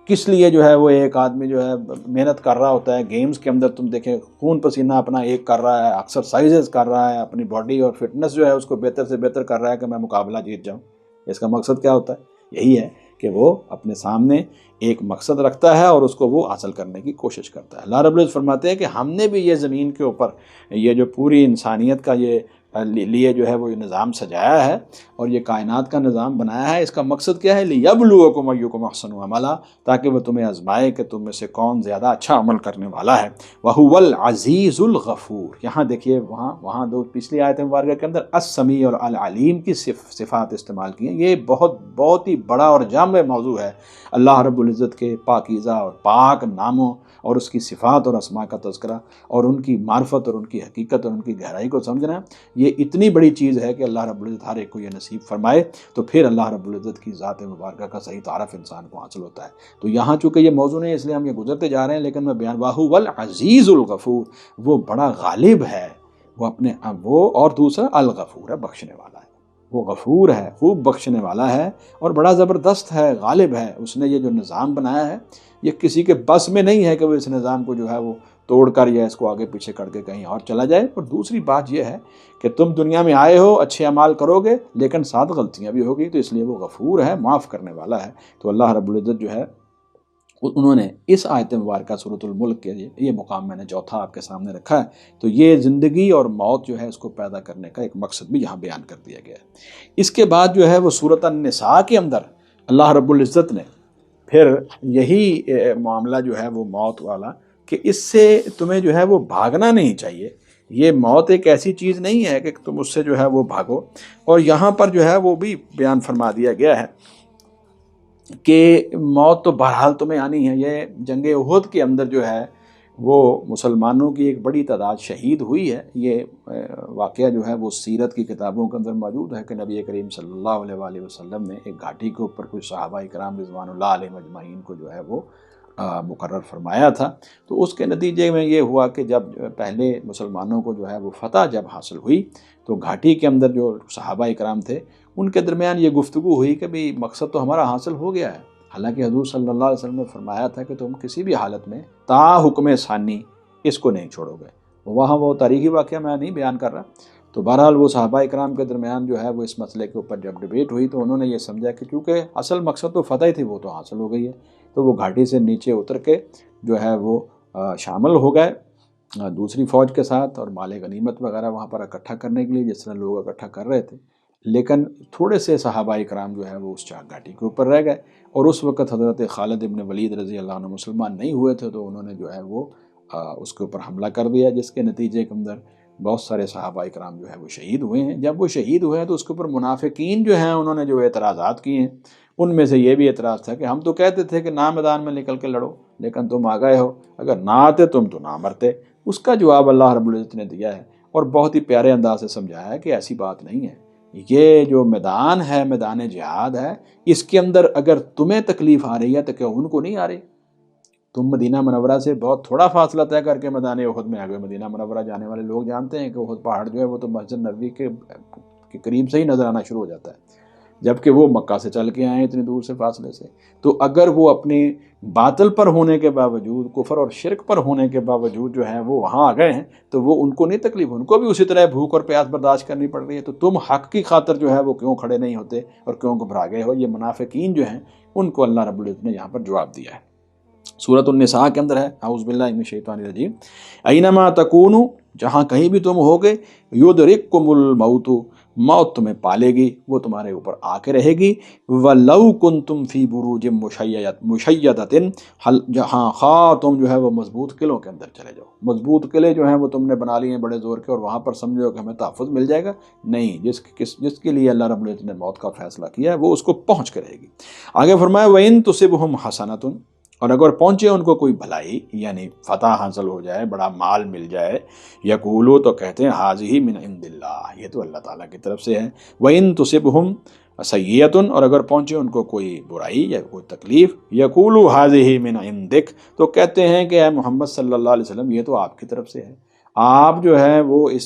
کس لیے جو ہے وہ ایک آدمی جو ہے محنت کر رہا ہوتا ہے گیمز کے اندر، تم دیکھیں خون پسینہ اپنا ایک کر رہا ہے، ایکسرسائزز کر رہا ہے، اپنی باڈی اور فٹنس جو ہے اس کو بہتر سے بہتر کر رہا ہے کہ میں مقابلہ جیت جاؤں۔ اس کا مقصد کیا ہوتا ہے؟ یہی ہے کہ وہ اپنے سامنے ایک مقصد رکھتا ہے اور اس کو وہ حاصل کرنے کی کوشش کرتا ہے۔ اللہ رب العزت فرماتے ہیں کہ ہم نے بھی یہ زمین کے اوپر یہ جو پوری انسانیت کا یہ لیے جو ہے وہ یہ نظام سجایا ہے اور یہ کائنات کا نظام بنایا ہے، اس کا مقصد کیا ہے؟ لیبلوکم ایکم احسن عملا، تاکہ وہ تمہیں آزمائے کہ تم میں سے کون زیادہ اچھا عمل کرنے والا ہے۔ وہو العزیز الغفور، یہاں دیکھیے وہاں دو پچھلی آیت مبارکہ کے اندر السمیع اور العلیم کی صفات استعمال کی ہیں۔ یہ بہت ہی بڑا اور جامع موضوع ہے اللہ رب العزت کے پاکیزہ اور پاک ناموں اور اس کی صفات اور اسماء کا تذکرہ اور ان کی معرفت اور ان کی حقیقت اور ان کی گہرائی کو سمجھنا۔ یہ اتنی بڑی چیز ہے کہ اللہ رب العزت ہر ایک کو یہ نصیب فرمائے تو پھر اللہ رب العزت کی ذات مبارکہ کا صحیح تعارف انسان کو حاصل ہوتا ہے۔ تو یہاں چونکہ یہ موضوع نہیں اس لیے ہم یہ گزرتے جا رہے ہیں، لیکن میں بیان وَهُوَ الْعَزِيزُ الْغَفُورُ، وہ بڑا غالب ہے، وہ اور دوسرا الغفور ہے، بخشنے والا ہے، وہ غفور ہے، خوب بخشنے والا ہے اور بڑا زبردست ہے، غالب ہے۔ اس نے یہ جو نظام بنایا ہے یہ کسی کے بس میں نہیں ہے کہ وہ اس نظام کو جو ہے وہ توڑ کر یا اس کو آگے پیچھے کر کے کہیں اور چلا جائے۔ اور دوسری بات یہ ہے کہ تم دنیا میں آئے ہو، اچھے اعمال کرو گے، لیکن ساتھ غلطیاں بھی ہوگی، تو اس لیے وہ غفور ہے، معاف کرنے والا ہے۔ تو اللہ رب العزت جو ہے انہوں نے اس آیت مبارکہ سورۃ الملک کے یہ مقام میں نے چوتھا آپ کے سامنے رکھا ہے۔ تو یہ زندگی اور موت جو ہے اس کو پیدا کرنے کا ایک مقصد بھی یہاں بیان کر دیا گیا ہے۔ اس کے بعد جو ہے وہ سورۃ النساء کے اندر اللہ رب العزت نے پھر یہی معاملہ جو ہے وہ موت والا کہ اس سے تمہیں جو ہے وہ بھاگنا نہیں چاہیے۔ یہ موت ایک ایسی چیز نہیں ہے کہ تم اس سے جو ہے وہ بھاگو، اور یہاں پر جو ہے وہ بھی بیان فرما دیا گیا ہے کہ موت تو بہرحال تمہیں آنی ہے۔ یہ جنگ احد کے اندر جو ہے وہ مسلمانوں کی ایک بڑی تعداد شہید ہوئی ہے۔ یہ واقعہ جو ہے وہ سیرت کی کتابوں کے اندر موجود ہے کہ نبی کریم صلی اللہ علیہ وآلہ وسلم نے ایک گھاٹی کے اوپر کچھ صحابہ کرام رضوان اللہ علیہ مجمعین کو جو ہے وہ مقرر فرمایا تھا۔ تو اس کے نتیجے میں یہ ہوا کہ جب پہلے مسلمانوں کو جو ہے وہ فتح جب حاصل ہوئی تو گھاٹی کے اندر جو صحابہ کرام تھے ان کے درمیان یہ گفتگو ہوئی کہ بھئی مقصد تو ہمارا حاصل ہو گیا ہے، حالانکہ حضور صلی اللہ علیہ وسلم نے فرمایا تھا کہ تم کسی بھی حالت میں تا حکم ثانی اس کو نہیں چھوڑو گے۔ وہاں وہ تاریخی واقعہ میں نہیں بیان کر رہا۔ تو بہرحال وہ صحابہ اکرام کے درمیان جو ہے وہ اس مسئلے کے اوپر جب ڈیبیٹ ہوئی تو انہوں نے یہ سمجھا کہ چونکہ اصل مقصد تو فتح ہی تھی، وہ تو حاصل ہو گئی ہے، تو وہ گھاٹی سے نیچے اتر کے جو ہے وہ شامل ہو گئے دوسری فوج کے ساتھ، اور مال غنیمت وغیرہ وہاں پر اکٹھا کرنے کے لیے جس طرح لوگ اکٹھا کر رہے تھے۔ لیکن تھوڑے سے صحابہ کرام جو ہے وہ اس چاک گھاٹی کے اوپر رہ گئے، اور اس وقت حضرت خالد ابن ولید رضی اللہ عنہ مسلمان نہیں ہوئے تھے، تو انہوں نے جو ہے وہ اس کے اوپر حملہ کر دیا، جس کے نتیجے کے اندر بہت سارے صحابہ کرام جو ہے وہ شہید ہوئے ہیں۔ جب وہ شہید ہوئے ہیں تو اس کے اوپر منافقین جو ہیں انہوں نے جو اعتراضات کیے ہیں، ان میں سے یہ بھی اعتراض تھا کہ ہم تو کہتے تھے کہ نہ میدان میں نکل کے لڑو، لیکن تم آ گئے ہو، اگر نہ آتے تم تو نہ مرتے۔ اس کا جواب اللہ رب العزت نے دیا ہے اور بہت ہی پیارے انداز سے سمجھایا ہے کہ ایسی بات نہیں ہے، یہ جو میدان ہے، میدان جہاد ہے، اس کے اندر اگر تمہیں تکلیف آ رہی ہے تو کیا ان کو نہیں آ رہی؟ تم مدینہ منورہ سے بہت تھوڑا فاصلہ طے کر کے میدان احد میں آ گئے۔ مدینہ منورہ جانے والے لوگ جانتے ہیں کہ احد پہاڑ جو ہے وہ تو مسجد نبوی کے قریب سے ہی نظر آنا شروع ہو جاتا ہے، جبکہ وہ مکہ سے چل کے آئے ہیں اتنی دور سے فاصلے سے۔ تو اگر وہ اپنی باطل پر ہونے کے باوجود، کفر اور شرک پر ہونے کے باوجود جو ہے وہ وہاں آ گئے ہیں، تو وہ ان کو نہیں تکلیف، ان کو بھی اسی طرح بھوک اور پیاس برداشت کرنی پڑ رہی ہے۔ تو تم حق کی خاطر جو ہے وہ کیوں کھڑے نہیں ہوتے اور کیوں گھبرا گئے ہو؟ یہ منافقین جو ہیں ان کو اللہ رب العزت نے یہاں پر جواب دیا ہے۔ سورۃ النساء کے اندر ہے، اعوذ باللہ من الشیطان الرجیم، اینما تکونوا، جہاں کہیں بھی تم ہوگے، یدرککم الموت، موت تمہیں پالے گی، وہ تمہارے اوپر آ کے رہے گی، وَلَوْ كُنْتُمْ فِي بُرُوجٍ مُشَيَّدَةٍ، جہاں خواہ تم جو ہے وہ مضبوط قلعوں کے اندر چلے جاؤ۔ مضبوط قلعے جو ہیں وہ تم نے بنا لیے ہیں بڑے زور کے، اور وہاں پر سمجھو کہ ہمیں تحفظ مل جائے گا، نہیں، جس کے لیے اللہ رب العزت نے موت کا فیصلہ کیا ہے وہ اس کو پہنچ کے رہے گی۔ آگے فرمایا وَإِن تُصِبْهُمْ حَسَنَةٌ، اور اگر پہنچے ان کو کوئی بھلائی، یعنی فتح حاصل ہو جائے، بڑا مال مل جائے، یقولو، تو کہتے ہیں حاذہ من عند اللہ، یہ تو اللہ تعالیٰ کی طرف سے ہے۔ وَإِن تُصِبْهُمْ سیئۃ، اور اگر پہنچے ان کو کوئی برائی یا کوئی تکلیف، یقولو حاذہ من عندک، تو کہتے ہیں کہ اے محمد صلی اللہ علیہ وسلم یہ تو آپ کی طرف سے ہے، آپ جو ہے وہ اس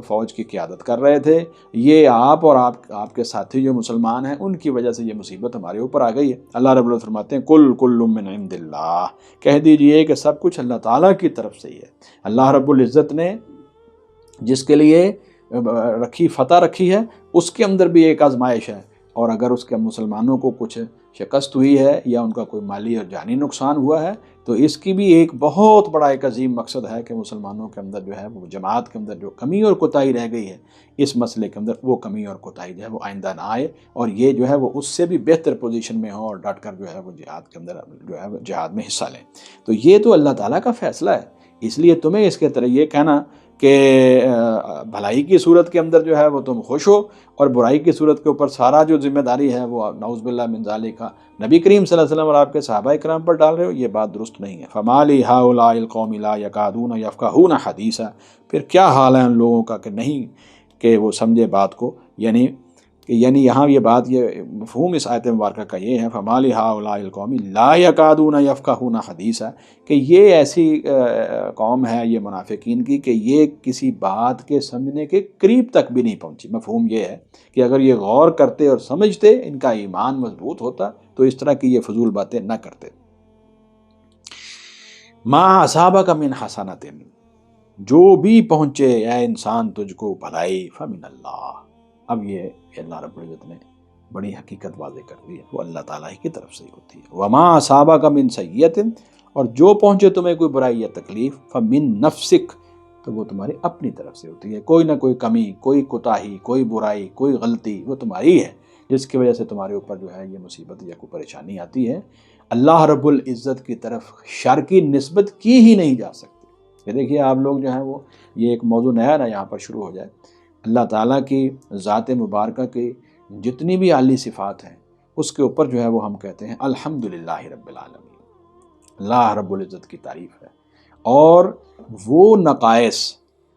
فوج کی قیادت کر رہے تھے، یہ آپ اور آپ کے ساتھی جو مسلمان ہیں ان کی وجہ سے یہ مصیبت ہمارے اوپر آ گئی ہے۔ اللہ رب العزت فرماتے ہیں کل من عند اللہ، کہہ دیجئے کہ سب کچھ اللہ تعالیٰ کی طرف سے ہی ہے۔ اللہ رب العزت نے جس کے لیے فتح رکھی ہے اس کے اندر بھی ایک آزمائش ہے، اور اگر اس کے مسلمانوں کو کچھ شکست ہوئی ہے یا ان کا کوئی مالی اور جانی نقصان ہوا ہے تو اس کی بھی ایک بہت بڑا ایک عظیم مقصد ہے کہ مسلمانوں کے اندر جو ہے وہ جماعت کے اندر جو کمی اور کوتاہی رہ گئی ہے اس مسئلے کے اندر، وہ کمی اور کوتاہی جو ہے وہ آئندہ نہ آئے، اور یہ جو ہے وہ اس سے بھی بہتر پوزیشن میں ہو اور ڈٹ کر جو ہے وہ جہاد کے اندر جو ہے وہ جہاد میں حصہ لیں۔ تو یہ تو اللہ تعالیٰ کا فیصلہ ہے، اس لیے تمہیں اس کے طرح یہ کہنا کہ بھلائی کی صورت کے اندر جو ہے وہ تم خوش ہو اور برائی کی صورت کے اوپر سارا جو ذمہ داری ہے وہ نعوذ باللہ من ذالک نبی کریم صلی اللہ علیہ وسلم اور آپ کے صحابہ کرام پر ڈال رہے ہو، یہ بات درست نہیں ہے۔ فما لہؤلاء القوم لا یکادون یفقہون حدیثا، پھر کیا حال ہے ان لوگوں کا کہ نہیں کہ وہ سمجھے بات کو، یعنی کہ یعنی یہاں یہ بات، یہ مفہوم اس آیت مبارکہ کا یہ ہے، فَمَالِ هَٰؤُلَاءِ الْقَوْمِ لَا يَكَادُونَ يَفْقَهُونَ حَدِيثًا، کہ یہ ایسی قوم ہے یہ منافقین کی کہ یہ کسی بات کے سمجھنے کے قریب تک بھی نہیں پہنچی۔ مفہوم یہ ہے کہ اگر یہ غور کرتے اور سمجھتے، ان کا ایمان مضبوط ہوتا تو اس طرح کی یہ فضول باتیں نہ کرتے۔ مَا أَصَابَكَ مِنْ حَسَنَةٍ، جو بھی پہنچے اے انسان تجھ کو بھلائی، فَمِنَ اللَّهِ، اب یہ اللہ رب العزت نے بڑی حقیقت واضح کر دی ہے، وہ اللہ تعالیٰ ہی کی طرف سے ہوتی ہے۔ وَمَا أَصَابَكَ مِنْ سَيِّئَةٍ، اور جو پہنچے تمہیں کوئی برائی یا تکلیف، فَمِن نَفْسِك، تو وہ تمہاری اپنی طرف سے ہوتی ہے۔ کوئی نہ کوئی کمی، کوئی کوتاہی، کوئی برائی، کوئی غلطی وہ تمہاری ہے، جس کی وجہ سے تمہارے اوپر جو ہے یہ مصیبت یا کوئی پریشانی آتی ہے۔ اللہ رب العزت کی طرف شر کی نسبت کی ہی نہیں جا سکتی۔ یہ دیکھیے آپ لوگ جو ہیں وہ، یہ ایک موضوع نیا نا یہاں پر شروع ہو جائے، اللہ تعالیٰ کی ذات مبارکہ کی جتنی بھی اعلیٰ صفات ہیں اس کے اوپر جو ہے وہ ہم کہتے ہیں الحمدللہ رب العالمین، اللہ رب العزت کی تعریف ہے۔ اور وہ نقائص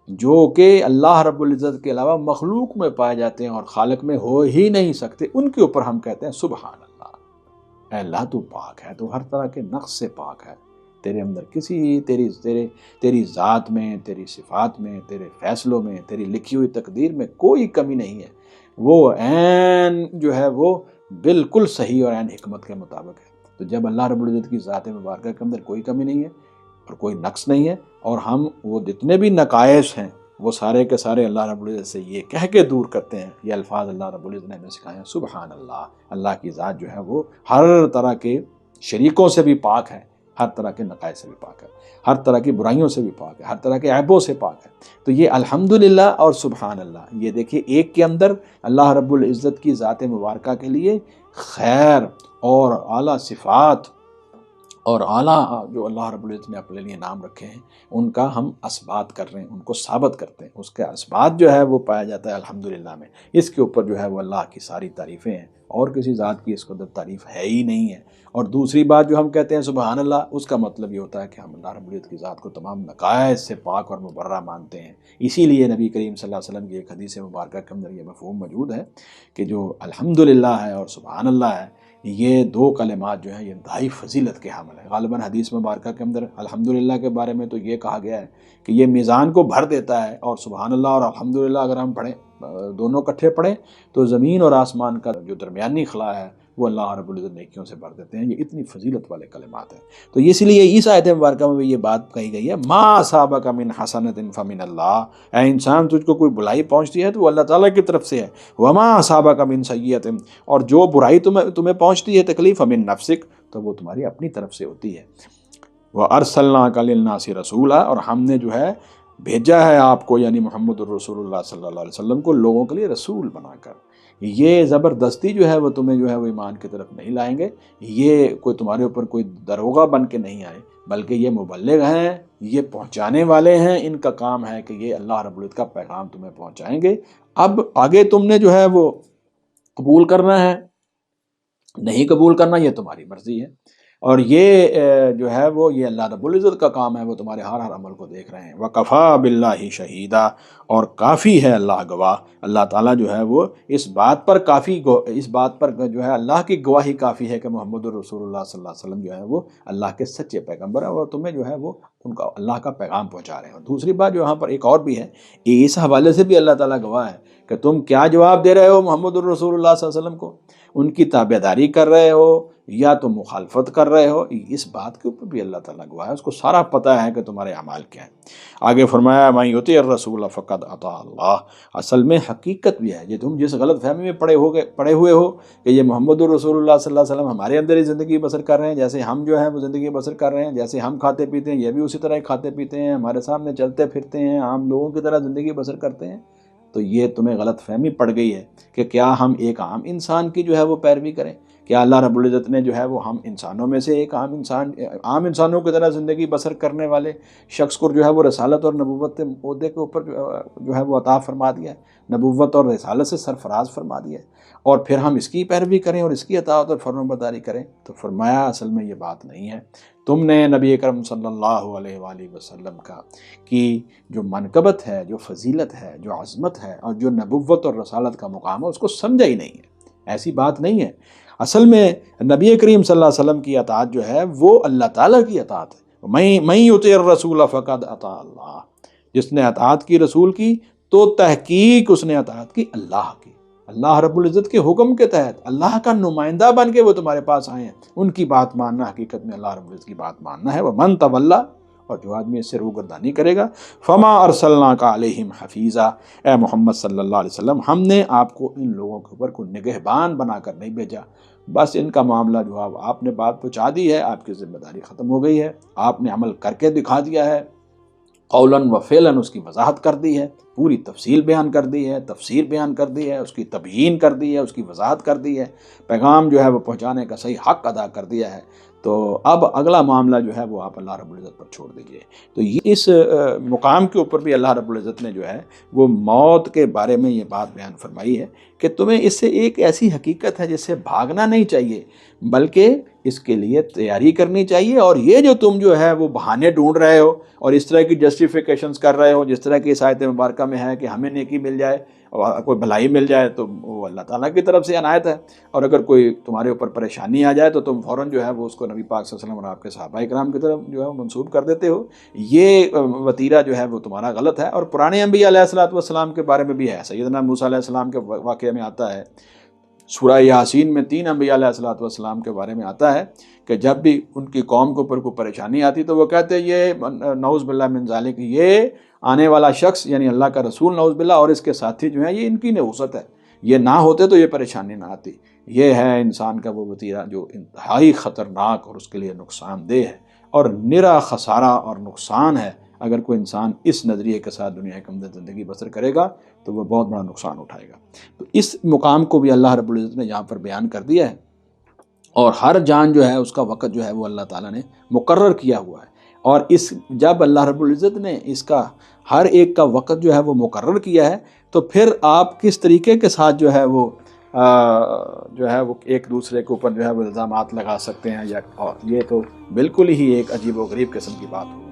جو کہ اللہ رب العزت کے علاوہ مخلوق میں پائے جاتے ہیں اور خالق میں ہو ہی نہیں سکتے، ان کے اوپر ہم کہتے ہیں سبحان اللہ، اے اللہ تو پاک ہے، تو ہر طرح کے نقص سے پاک ہے، تیرے اندر کسی تیری ذات میں، تیری صفات میں، تیرے فیصلوں میں، تیری لکھی ہوئی تقدیر میں کوئی کمی نہیں ہے، وہ عین جو ہے وہ بالکل صحیح اور عین حکمت کے مطابق ہے۔ تو جب اللہ رب العزت کی ذات مبارکہ کے اندر کوئی کمی نہیں ہے اور کوئی نقص نہیں ہے، اور ہم وہ جتنے بھی نقائص ہیں وہ سارے کے سارے اللہ رب العزت سے یہ کہہ کے دور کرتے ہیں، یہ الفاظ اللہ رب العزت نے ہمیں سکھائے ہیں، سبحان اللہ، اللہ کی ذات جو ہے وہ ہر طرح کے شریکوں سے بھی پاک ہے، ہر طرح کے نقائص سے بھی پاک ہے، ہر طرح کی برائیوں سے بھی پاک ہے، ہر طرح کے عیبوں سے پاک ہے۔ تو یہ الحمدللہ اور سبحان اللہ، یہ دیکھیے ایک کے اندر اللہ رب العزت کی ذات مبارکہ کے لیے خیر اور اعلیٰ صفات اور اعلیٰ جو اللہ رب العزت نے اپنے لیے نام رکھے ہیں ان کا ہم اثبات کر رہے ہیں، ان کو ثابت کرتے ہیں، اس کا اثبات جو ہے وہ پایا جاتا ہے الحمدللہ میں۔ اس کے اوپر جو ہے وہ اللہ کی ساری تعریفیں ہیں، اور کسی ذات کی اس قدر تعریف ہے ہی نہیں ہے۔ اور دوسری بات جو ہم کہتے ہیں سبحان اللہ، اس کا مطلب یہ ہوتا ہے کہ ہم اللہ رب العزت کی ذات کو تمام نقائص سے پاک اور مبرہ مانتے ہیں۔ اسی لیے نبی کریم صلی اللہ علیہ وسلم کی ایک حدیث مبارکہ کے اندر یہ مفہوم موجود ہے کہ جو الحمدللہ ہے اور سبحان اللہ ہے، یہ دو کلمات جو ہیں یہ انتہائی فضیلت کے حامل ہیں۔ غالباً حدیث مبارکہ کے اندر الحمدللہ کے بارے میں تو یہ کہا گیا ہے کہ یہ میزان کو بھر دیتا ہے، اور سبحان اللہ اور الحمدللہ اگر ہم پڑھیں، دونوں اکٹھے پڑھیں، تو زمین اور آسمان کا جو درمیانی خلا ہے وہ اللہ رب العزت نیکیوں سے بھر دیتے ہیں۔ یہ اتنی فضیلت والے کلمات ہیں، تو اس لیے اس آیت مبارکہ میں بھی یہ بات کہی گئی ہے، ما اصابک من حسنۃ فمن اللہ، اے انسان تجھ کو کوئی بلائی پہنچتی ہے تو وہ اللہ تعالیٰ کی طرف سے ہے، وما اصابک من سیئۃ، اور جو برائی تمہیں پہنچتی ہے تکلیف، فمن نفسک، تو وہ تمہاری اپنی طرف سے ہوتی ہے۔ وَأَرْسَلْنَاكَ لِلنَّاسِ رَسُولًا، اور ہم نے جو ہے بھیجا ہے آپ کو، یعنی محمد الرسول اللہ صلی اللہ علیہ وسلم کو لوگوں کے لیے رسول بنا کر۔ یہ زبردستی جو ہے وہ تمہیں جو ہے وہ ایمان کی طرف نہیں لائیں گے، یہ کوئی تمہارے اوپر کوئی دروغہ بن کے نہیں آئے، بلکہ یہ مبلغ ہیں، یہ پہنچانے والے ہیں، ان کا کام ہے کہ یہ اللہ رب العزت کا پیغام تمہیں پہنچائیں گے۔ اب آگے تم نے جو ہے وہ قبول کرنا ہے، نہیں قبول کرنا یہ تمہاری مرضی ہے، اور یہ جو ہے وہ یہ اللہ رب العزت کا کام ہے، وہ تمہارے ہر عمل کو دیکھ رہے ہیں۔ وَكَفَى بِاللَّهِ شَهِيدًا، اور کافی ہے اللہ گواہ، اللہ تعالیٰ جو ہے وہ اس بات پر جو ہے اللہ کی گواہی کافی ہے کہ محمد الرسول اللہ صلی اللہ علیہ وسلم جو ہے وہ اللہ کے سچے پیغمبر ہیں، اور تمہیں جو ہے وہ ان کا اللہ کا پیغام پہنچا رہے ہیں۔ اور دوسری بات جو یہاں پر ایک اور بھی ہے، اس حوالے سے بھی اللہ تعالیٰ گواہ ہے کہ تم کیا جواب دے رہے ہو محمد الرسول اللہ صلی اللہ علیہ وسلم کو، ان کی تابعداری کر رہے ہو یا تو مخالفت کر رہے ہو، اس بات کے اوپر بھی اللہ تعالیٰ گواہ ہے، اس کو سارا پتہ ہے کہ تمہارے اعمال کیا ہیں۔ آگے فرمایا مَن یُطِعِ الرَّسُولَ فَقَدْ اطاع اللہ، اصل میں حقیقت بھی ہے، یہ تم جس غلط فہمی میں پڑے ہوئے ہو کہ یہ محمد الرسول اللہ صلی اللہ علیہ وسلم ہمارے اندر ہی زندگی بسر کر رہے ہیں، جیسے ہم جو ہیں وہ زندگی بسر کر رہے ہیں، جیسے ہم کھاتے پیتے ہیں یہ بھی اسی طرح ہی کھاتے پیتے ہیں، ہمارے سامنے چلتے پھرتے ہیں، عام لوگوں کی طرح زندگی بسر کرتے ہیں، تو یہ تمہیں غلط فہمی پڑ گئی ہے کہ کیا ہم ایک عام انسان کی جو ہے وہ پیروی کریں، کیا اللہ رب العزت نے جو ہے وہ ہم انسانوں میں سے ایک عام انسانوں کی طرح زندگی بسر کرنے والے شخص کو جو ہے وہ رسالت اور نبوت کے عہدے کے اوپر جو ہے وہ عطا فرما دیا ہے، نبوت اور رسالت سے سرفراز فرما دیا ہے، اور پھر ہم اس کی پیروی کریں اور اس کی اطاعت اور فرمانبرداری کریں؟ تو فرمایا اصل میں یہ بات نہیں ہے، تم نے نبی اکرم صلی اللہ علیہ وآلہ وسلم کا کی جو منقبت ہے، جو فضیلت ہے، جو عظمت ہے، اور جو نبوت اور رسالت کا مقام ہے، اس کو سمجھا ہی نہیں ہے۔ ایسی بات نہیں ہے۔ اصل میں نبی کریم صلی اللہ علیہ وسلم کی اطاعت جو ہے وہ اللہ تعالیٰ کی اطاعت ہے۔ میں یطع الرسول فقد اطاع اللہ، جس نے اطاعت کی رسول کی تو تحقیق اس نے اطاعت کی اللہ کی۔ اللہ رب العزت کے حکم کے تحت اللہ کا نمائندہ بن کے وہ تمہارے پاس آئے ہیں، ان کی بات ماننا حقیقت میں اللہ رب العزت کی بات ماننا ہے۔ ومن تولی، اور جو آدمی اس سے روگردانی کرے گا، فما ارسلناک علیہم حفیظا، اے محمد صلی اللہ علیہ وسلم ہم نے آپ کو ان لوگوں کے اوپر کوئی نگہبان بنا کر نہیں بھیجا، بس ان کا معاملہ جو ہے آپ نے بات پہنچا دی ہے، آپ کی ذمہ داری ختم ہو گئی ہے، آپ نے عمل کر کے دکھا دیا ہے، قولاً و فعلاً اس کی وضاحت کر دی ہے، پوری تفصیل بیان کر دی ہے، تفسیر بیان کر دی ہے، اس کی تبیین کر دی ہے، اس کی وضاحت کر دی ہے، پیغام جو ہے وہ پہنچانے کا صحیح حق ادا کر دیا ہے۔ تو اب اگلا معاملہ جو ہے وہ آپ اللہ رب العزت پر چھوڑ دیجئے۔ تو یہ اس مقام کے اوپر بھی اللہ رب العزت نے جو ہے وہ موت کے بارے میں یہ بات بیان فرمائی ہے کہ تمہیں اس سے ایک ایسی حقیقت ہے جس سے بھاگنا نہیں چاہیے، بلکہ اس کے لیے تیاری کرنی چاہیے، اور یہ جو تم جو ہے وہ بہانے ڈھونڈ رہے ہو اور اس طرح کی جسٹیفیکیشنز کر رہے ہو، جس طرح کی اس آیت مبارکہ میں ہے کہ ہمیں نیکی مل جائے اور کوئی بھلائی مل جائے تو وہ اللہ تعالیٰ کی طرف سے عنایت ہے، اور اگر کوئی تمہارے اوپر پریشانی آ جائے تو تم فوراً جو ہے وہ اس کو نبی پاک صلی اللہ علیہ وسلم اور آپ کے صحابہ کرام کی طرف جو ہے منسوب کر دیتے ہو۔ یہ وتیرہ جو ہے وہ تمہارا غلط ہے، اور پرانے انبیاء علیہ الصلوۃ والسلام کے بارے میں بھی ہے۔ سیدنا موسیٰ علیہ السلام کے واقعے میں آتا ہے، سورہ یاسین میں 3 انبیاء علیہ الصلوۃ والسلام کے بارے میں آتا ہے کہ جب بھی ان کی قوم کے اوپر کوئی پریشانی آتی تو وہ کہتے یہ نعوذ باللہ من ذالک، یہ آنے والا شخص یعنی اللہ کا رسول نعوذ باللہ اور اس کے ساتھی جو ہیں یہ ان کی نحوست ہے، یہ نہ ہوتے تو یہ پریشانی نہ آتی۔ یہ ہے انسان کا وہ وتیرہ جو انتہائی خطرناک اور اس کے لیے نقصان دہ ہے، اور نرا خسارہ اور نقصان ہے۔ اگر کوئی انسان اس نظریے کے ساتھ دنیا کے اندر زندگی بسر کرے گا تو وہ بہت بڑا نقصان اٹھائے گا۔ تو اس مقام کو بھی اللہ رب العزت نے یہاں پر بیان کر دیا ہے، اور ہر جان جو ہے اس کا وقت جو ہے وہ اللہ تعالیٰ نے مقرر کیا ہوا ہے، اور اس جب اللہ رب العزت نے اس کا ہر ایک کا وقت جو ہے وہ مقرر کیا ہے تو پھر آپ کس طریقے کے ساتھ جو ہے وہ ایک دوسرے کے اوپر جو ہے وہ الزامات لگا سکتے ہیں، یا یہ تو بالکل ہی ایک عجیب و غریب قسم کی بات ہو۔